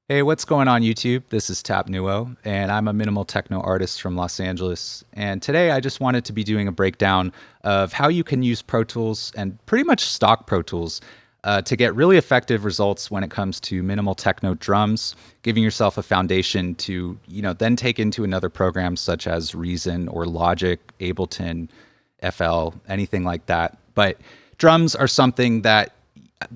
Hey, what's going on YouTube? This is Tap Nuo, and I'm a minimal techno artist from Los Angeles. And today I just wanted to be doing a breakdown of how you can use Pro Tools and pretty much stock Pro Tools to get really effective results when it comes to minimal techno drums, giving yourself a foundation to, then take into another program such as Reason or Logic, Ableton, FL, anything like that. But drums are something that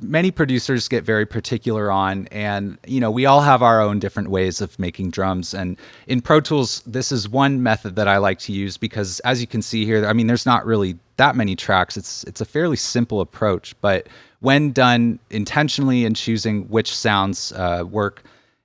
many producers get very particular on, and we all have our own different ways of making drums. And in Pro Tools, this is one method that I like to use because, as you can see here, I mean, there's not really that many tracks. It's a fairly simple approach, but when done intentionally and choosing which sounds work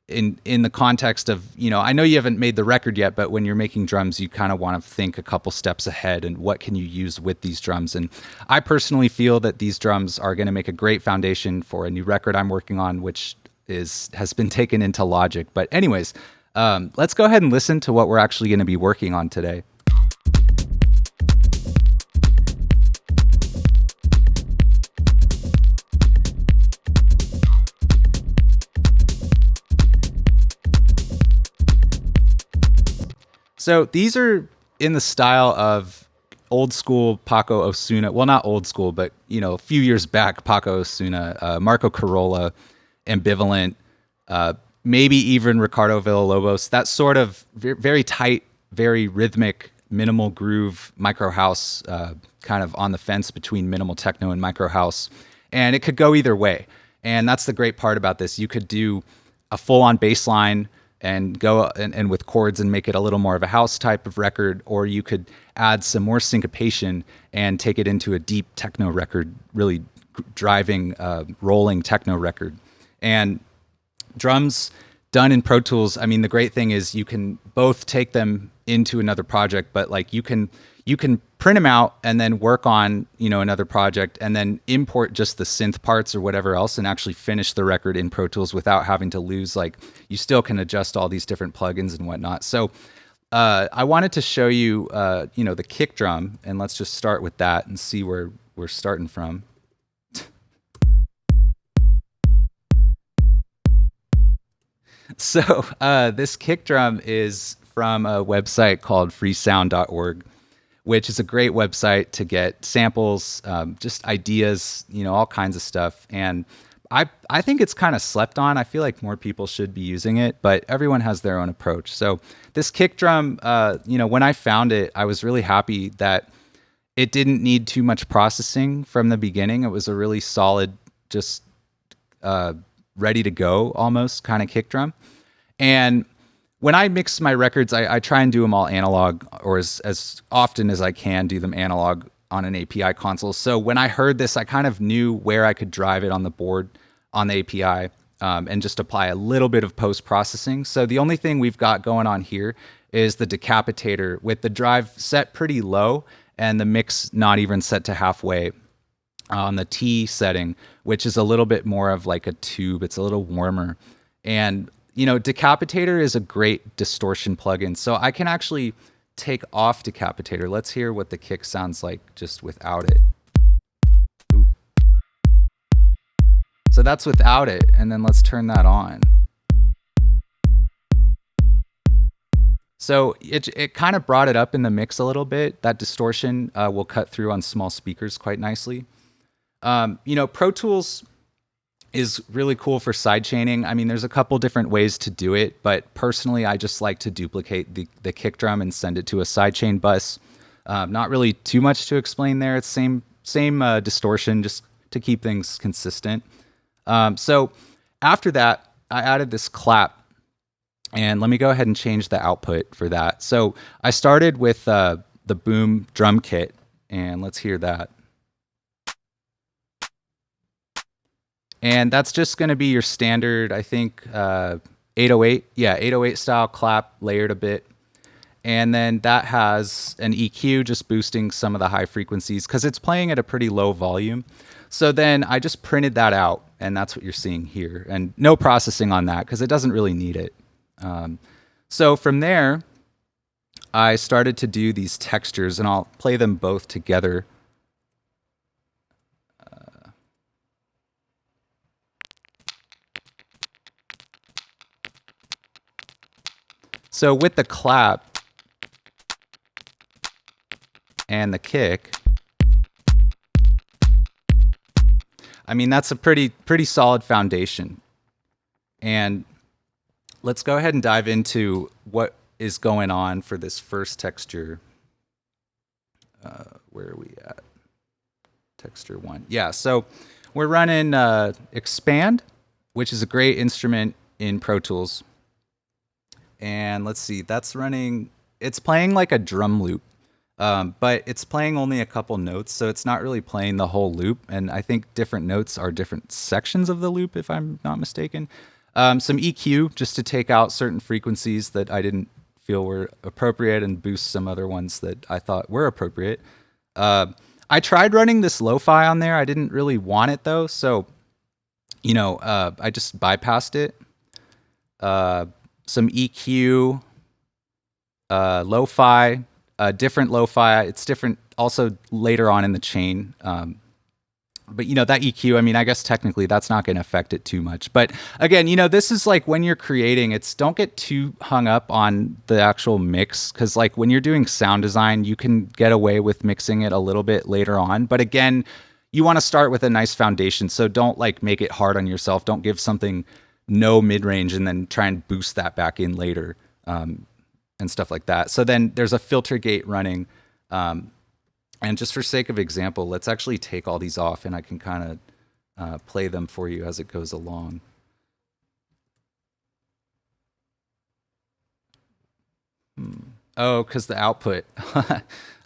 in the context of, I know you haven't made the record yet, but when you're making drums, you kind of want to think a couple steps ahead and what can you use with these drums. And I personally feel that these drums are going to make a great foundation for a new record I'm working on, which has been taken into Logic. But anyways, let's go ahead and listen to what we're actually going to be working on today. So these are in the style of old school Paco Osuna. Well, not old school, but a few years back, Paco Osuna, Marco Carolla, Ambivalent, maybe even Ricardo Villalobos. That sort of very tight, very rhythmic, minimal groove micro house, kind of on the fence between minimal techno and micro house, and it could go either way. And that's the great part about this. You could do a full-on bass line and go and with chords and make it a little more of a house type of record, or you could add some more syncopation and take it into a deep techno record, really driving, rolling techno record. And drums done in Pro Tools, I mean, the great thing is you can both take them into another project, but like you can print them out and then work on another project and then import just the synth parts or whatever else and actually finish the record in Pro Tools without having to lose, like, you still can adjust all these different plugins and whatnot. So I wanted to show you the kick drum, and let's just start with that and see where we're starting from. So this kick drum is from a website called freesound.org, which is a great website to get samples, just ideas, all kinds of stuff. And I think it's kind of slept on. I feel like more people should be using it, but everyone has their own approach. So this kick drum, when I found it, I was really happy that it didn't need too much processing from the beginning. It was a really solid, just ready to go almost kind of kick drum. And when I mix my records, I try and do them all analog, or as often as I can do them analog on an API console. So when I heard this, I kind of knew where I could drive it on the board on the API, and just apply a little bit of post-processing. So the only thing we've got going on here is the decapitator with the drive set pretty low and the mix not even set to halfway on the T setting, which is a little bit more of like a tube. It's a little warmer. And Decapitator is a great distortion plugin. So I can actually take off Decapitator. Let's hear what the kick sounds like just without it. Ooh. So that's without it. And then let's turn that on. So it kind of brought it up in the mix a little bit. That distortion will cut through on small speakers quite nicely. Pro Tools is really cool for sidechaining. I mean, there's a couple different ways to do it, but personally, I just like to duplicate the kick drum and send it to a sidechain bus. Not really too much to explain there. It's same distortion, just to keep things consistent. So after that, I added this clap, and let me go ahead and change the output for that. So I started with the boom drum kit, and let's hear that. And that's just going to be your standard, I think, 808. Yeah, 808 style clap, layered a bit. And then that has an EQ just boosting some of the high frequencies because it's playing at a pretty low volume. So then I just printed that out, and that's what you're seeing here. And no processing on that because it doesn't really need it. So from there, I started to do these textures, and I'll play them both together. So with the clap and the kick, I mean, that's a pretty solid foundation. And let's go ahead and dive into what is going on for this first texture. Where are we at? Texture 1. Yeah, so we're running Expand, which is a great instrument in Pro Tools. And let's see, that's running, it's playing like a drum loop, but it's playing only a couple notes, so it's not really playing the whole loop. And I think different notes are different sections of the loop, if I'm not mistaken. Some EQ, just to take out certain frequencies that I didn't feel were appropriate and boost some other ones that I thought were appropriate. I tried running this lo-fi on there. I didn't really want it though, so I just bypassed it. Some EQ, lo-fi, different lo-fi. It's different also later on in the chain. But that EQ, I mean, I guess technically that's not going to affect it too much. But again, this is like when you're creating, don't get too hung up on the actual mix, because like when you're doing sound design, you can get away with mixing it a little bit later on. But again, you want to start with a nice foundation. So don't like make it hard on yourself. Don't give something no mid-range and then try and boost that back in later, and stuff like that. So then there's a filter gate running. And just for sake of example, let's actually take all these off and I can kind of play them for you as it goes along. Oh, because the output.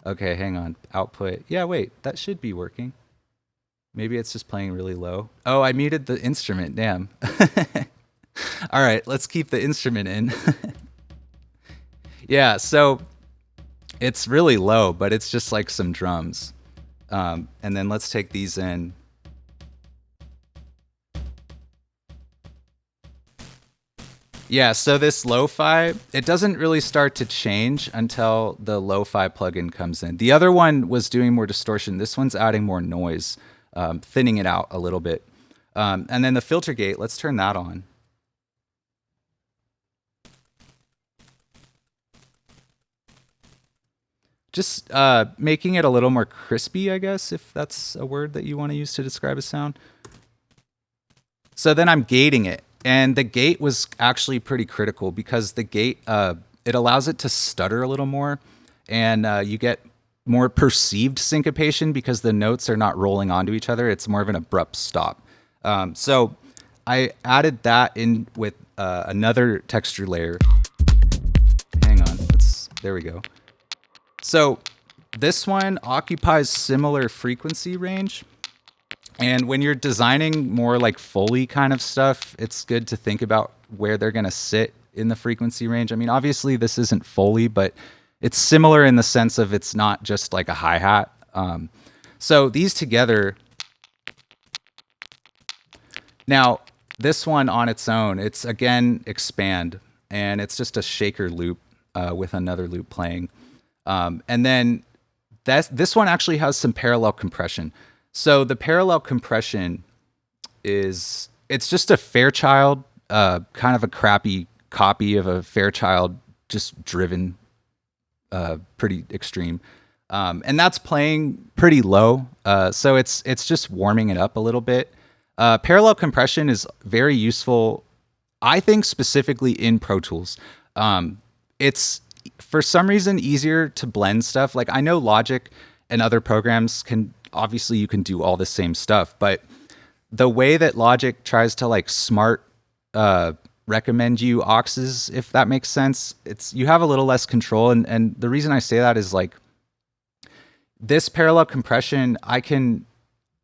Okay, hang on. Output. Yeah, wait, that should be working. Maybe it's just playing really low. Oh, I muted the instrument. Damn. All right, let's keep the instrument in. Yeah, so it's really low, but it's just like some drums. And then let's take these in. Yeah, so this lo-fi, it doesn't really start to change until the lo-fi plugin comes in. The other one was doing more distortion. This one's adding more noise, thinning it out a little bit. And then the filter gate, let's turn that on. Just making it a little more crispy, I guess, if that's a word that you want to use to describe a sound. So then I'm gating it. And the gate was actually pretty critical because the gate, it allows it to stutter a little more. And you get more perceived syncopation because the notes are not rolling onto each other. It's more of an abrupt stop. So I added that in with another texture layer. Hang on. There we go. So this one occupies similar frequency range. And when you're designing more like Foley kind of stuff, it's good to think about where they're going to sit in the frequency range. I mean, obviously this isn't Foley, but it's similar in the sense of it's not just like a hi-hat. So these together. Now, this one on its own, it's again expand, and it's just a shaker loop with another loop playing. And then this one actually has some parallel compression. So the parallel compression it's just a Fairchild, kind of a crappy copy of a Fairchild, just driven pretty extreme. And that's playing pretty low. So it's just warming it up a little bit. Parallel compression is very useful, I think, specifically in Pro Tools. It's for some reason easier to blend stuff. Like I know Logic and other programs obviously you can do all the same stuff, but the way that Logic tries to like smart recommend you auxes, if that makes sense, you have a little less control. And the reason I say that is like this parallel compression, I can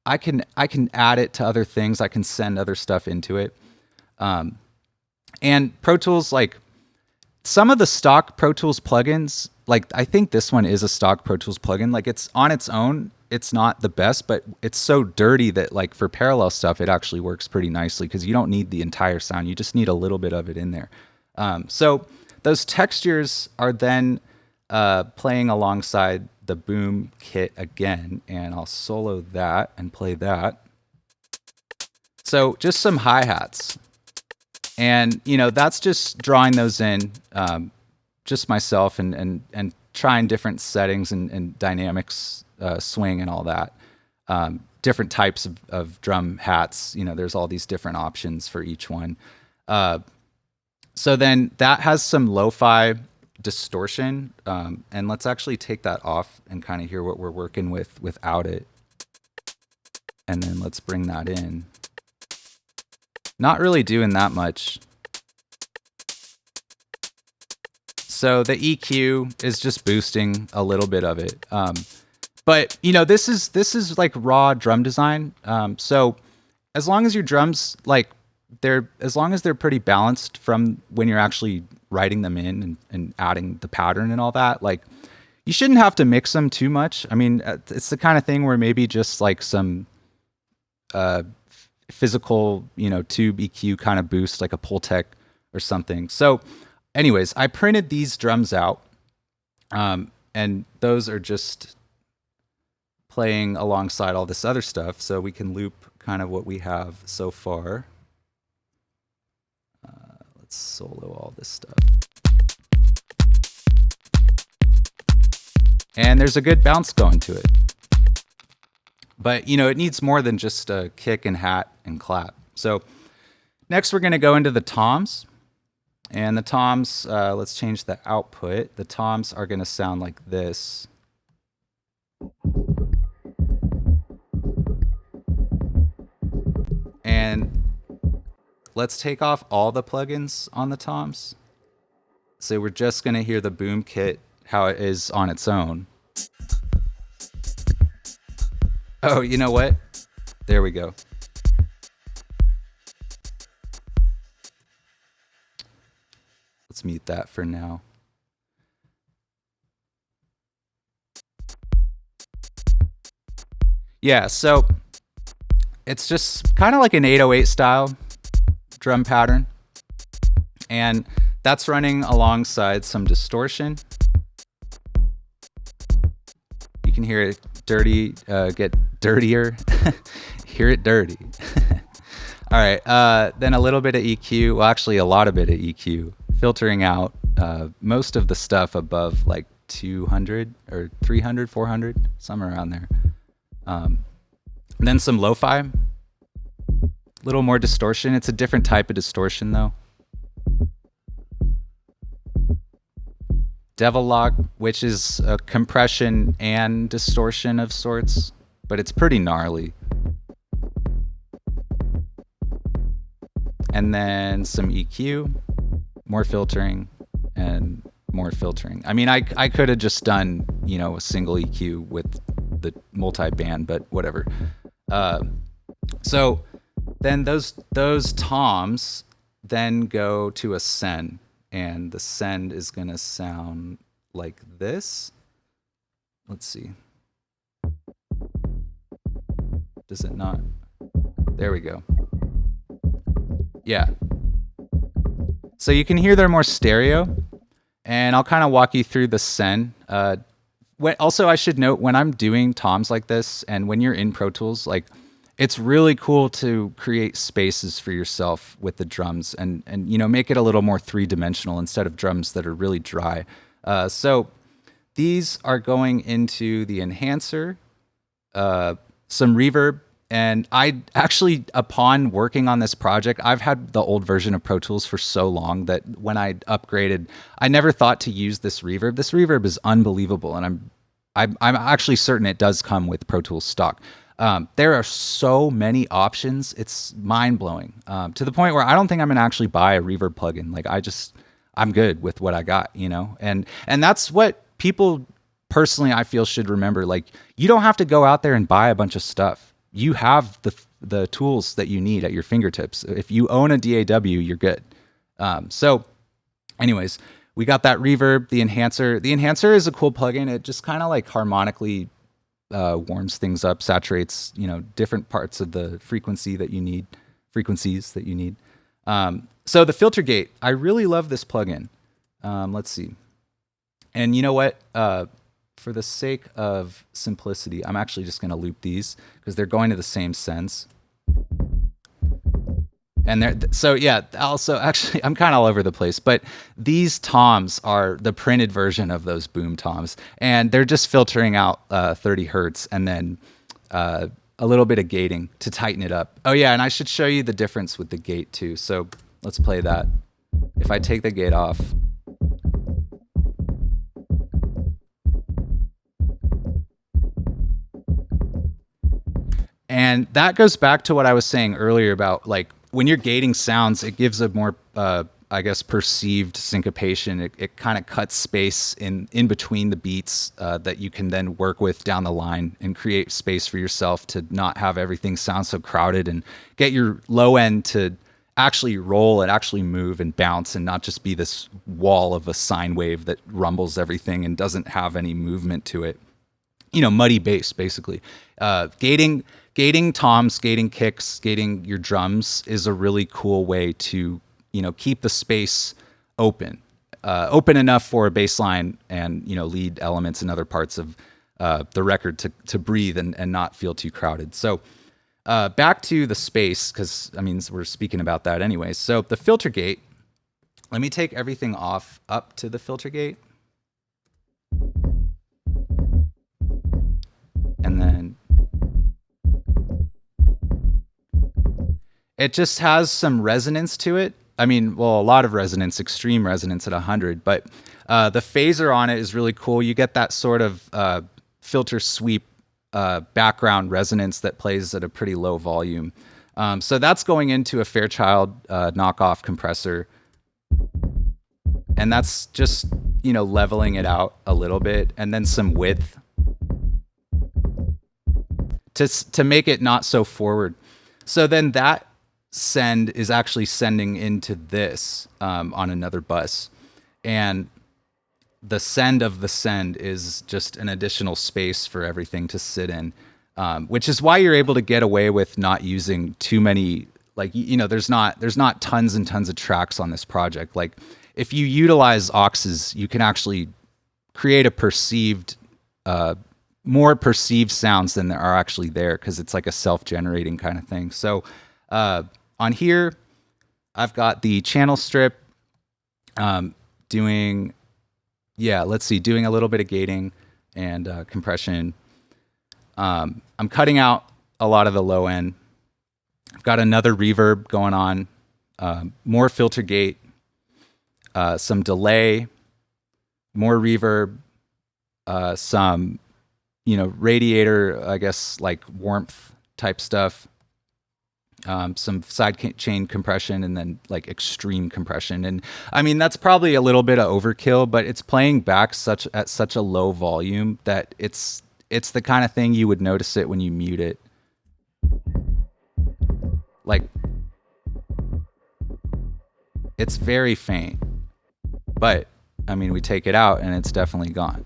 add it to other things. I can send other stuff into it. And Pro Tools, like some of the stock Pro Tools plugins, like I think this one is a stock Pro Tools plugin. Like it's on its own, it's not the best, but it's so dirty that like for parallel stuff, it actually works pretty nicely because you don't need the entire sound. You just need a little bit of it in there. So those textures are then playing alongside the boom kit again, and I'll solo that and play that. So just some hi-hats. And, that's just drawing those in. just myself and trying different settings and dynamics, swing and all that. Different types of drum hats. You know, there's all these different options for each one. Uh, so then that has some lo-fi distortion, and let's actually take that off and kind of hear what we're working with without it. And then let's bring that in. Not really doing that much. So the EQ is just boosting a little bit of it. But you know, this is like raw drum design. So as long as your drums like as long as they're pretty balanced from when you're actually writing them in and adding the pattern and all that, like you shouldn't have to mix them too much. I mean, it's the kind of thing where maybe just like some physical, you know, tube EQ kind of boost, like a Pultec or something. So anyways, I printed these drums out, and those are just playing alongside all this other stuff, so we can loop kind of what we have so far. Let's solo all this stuff. And there's a good bounce going to it. But, you know, it needs more than just a kick and hat and clap. So next we're going to go into the toms. And the toms, let's change the output. The toms are going to sound like this. And let's take off all the plugins on the toms. So we're just going to hear the boom kit, how it is on its own. Oh, you know what? There we go. Let's mute that for now. Yeah, so it's just kind of like an 808 style drum pattern. And that's running alongside some distortion. You can hear it dirty, get dirtier. Hear it dirty. All right, then a little bit of EQ. Well, actually a lot of bit of EQ. Filtering out most of the stuff above like 200 or 300, 400, somewhere around there. Then some lo-fi. A little more distortion. It's a different type of distortion though. Devil Lock, which is a compression and distortion of sorts, but it's pretty gnarly. And then some EQ, more filtering, and more filtering. I mean, I could have just done, you know, a single EQ with the multi-band, but whatever. So then those toms then go to a send. And the send is going to sound like this. Let's see. Does it not? There we go. Yeah. So you can hear they're more stereo. And I'll kind of walk you through the send. Also, I should note, when I'm doing toms like this, and when you're in Pro Tools, like, it's really cool to create spaces for yourself with the drums and you know, make it a little more three-dimensional instead of drums that are really dry. So these are going into the enhancer, some reverb, and I actually, upon working on this project, I've had the old version of Pro Tools for so long that when I upgraded, I never thought to use this reverb. This reverb is unbelievable, and I'm actually certain it does come with Pro Tools stock. There are so many options. It's mind blowing, to the point where I don't think I'm going to actually buy a reverb plugin. Like, I'm good with what I got, you know? And that's what people personally, I feel, should remember. Like, you don't have to go out there and buy a bunch of stuff. You have the tools that you need at your fingertips. If you own a DAW, you're good. So anyways, we got that reverb, the enhancer. The enhancer is a cool plugin. It just kind of like harmonically warms things up, saturates, you know, different parts of the frequencies that you need. So the filter gate, I really love this plugin. Let's see. And you know what? For the sake of simplicity, I'm actually just going to loop these because they're going to the same sense. And they're so yeah. Also, actually, I'm kind of all over the place, but these toms are the printed version of those boom toms, and they're just filtering out 30 hertz and then a little bit of gating to tighten it up. Oh yeah, and I should show you the difference with the gate too. So let's play that. If I take the gate off, and that goes back to what I was saying earlier about like when you're gating sounds, it gives a more, I guess, perceived syncopation. It kind of cuts space in between the beats that you can then work with down the line and create space for yourself to not have everything sound so crowded and get your low end to actually roll and actually move and bounce and not just be this wall of a sine wave that rumbles everything and doesn't have any movement to it. You know, muddy bass basically. Gating toms, gating kicks, gating your drums is a really cool way to, you know, keep the space open, open enough for a bass line and, you know, lead elements and other parts of the record to breathe and not feel too crowded. So back to the space, because I mean we're speaking about that anyways. So the filter gate. Let me take everything off up to the filter gate. And then it just has some resonance to it. I mean, well, a lot of resonance, extreme resonance at 100, but the phaser on it is really cool. You get that sort of filter sweep background resonance that plays at a pretty low volume. So that's going into a Fairchild knockoff compressor. And that's just, you know, leveling it out a little bit and then some width to make it not so forward. So then that send is actually sending into this on another bus. And the send of the send is just an additional space for everything to sit in, which is why you're able to get away with not using too many, like, you know, there's not tons and tons of tracks on this project. Like if you utilize auxes, you can actually create a perceived, more perceived sounds than there are actually there, because it's like a self-generating kind of thing. So on here, I've got the channel strip doing, doing a little bit of gating and compression. I'm cutting out a lot of the low end. I've got another reverb going on, more filter gate, some delay, more reverb, some, you know, radiator, I guess, like warmth type stuff, some side chain compression, and then like extreme compression. And I mean, that's probably a little bit of overkill, but it's playing back at such a low volume that it's the kind of thing you would notice it when you mute it. Like, it's very faint, but I mean, we take it out and it's definitely gone.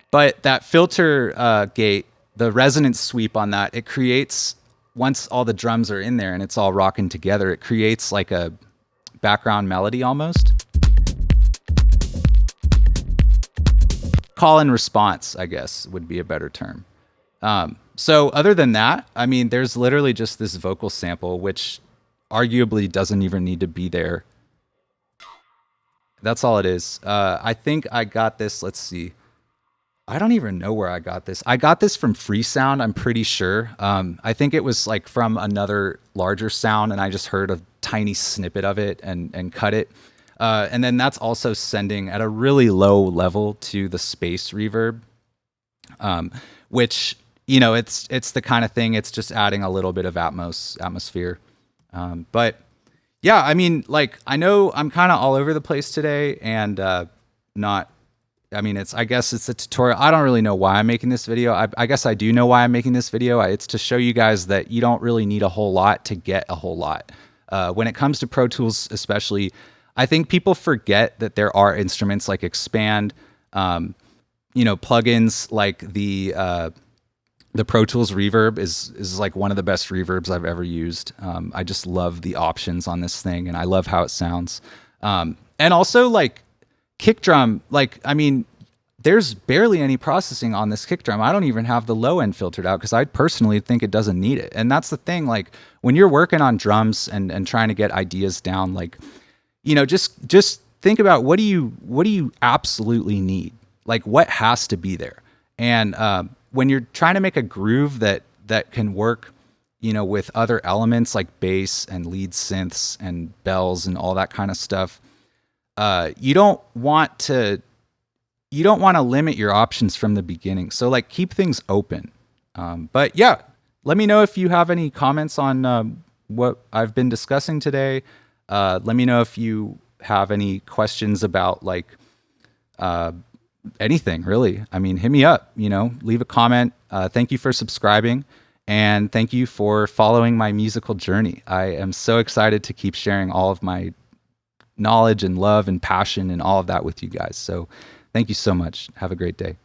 But that filter gate, the resonance sweep on that, it creates, once all the drums are in there and it's all rocking together, it creates like a background melody almost. Call and response, I guess, would be a better term. So other than that, I mean, there's literally just this vocal sample, which arguably doesn't even need to be there. That's all it is. I think I got this, let's see. I don't even know where I got this. I got this from Freesound, I'm pretty sure. I think it was like from another larger sound, and I just heard a tiny snippet of it and cut it. And then that's also sending at a really low level to the space reverb, which, you know, it's the kind of thing, it's just adding a little bit of atmosphere. But yeah, I mean, like, I know I'm kind of all over the place today and I mean, I guess it's a tutorial. I don't really know why I'm making this video. I guess I do know why I'm making this video. It's to show you guys that you don't really need a whole lot to get a whole lot. When it comes to Pro Tools especially, I think people forget that there are instruments like Expand, you know, plugins like the Pro Tools Reverb is like one of the best reverbs I've ever used. I just love the options on this thing, and I love how it sounds. And also, like, kick drum, like, I mean, there's barely any processing on this kick drum. I don't even have the low end filtered out because I personally think it doesn't need it. And that's the thing, like when you're working on drums and trying to get ideas down, like, just think about what do you absolutely need? Like what has to be there? And when you're trying to make a groove that can work, with other elements like bass and lead synths and bells and all that kind of stuff, you don't want to limit your options from the beginning. So like keep things open. But yeah, let me know if you have any comments on what I've been discussing today. Let me know if you have any questions about like anything really. I mean, hit me up, leave a comment. Thank you for subscribing. And thank you for following my musical journey. I am so excited to keep sharing all of my knowledge and love and passion and all of that with you guys. So thank you so much. Have a great day.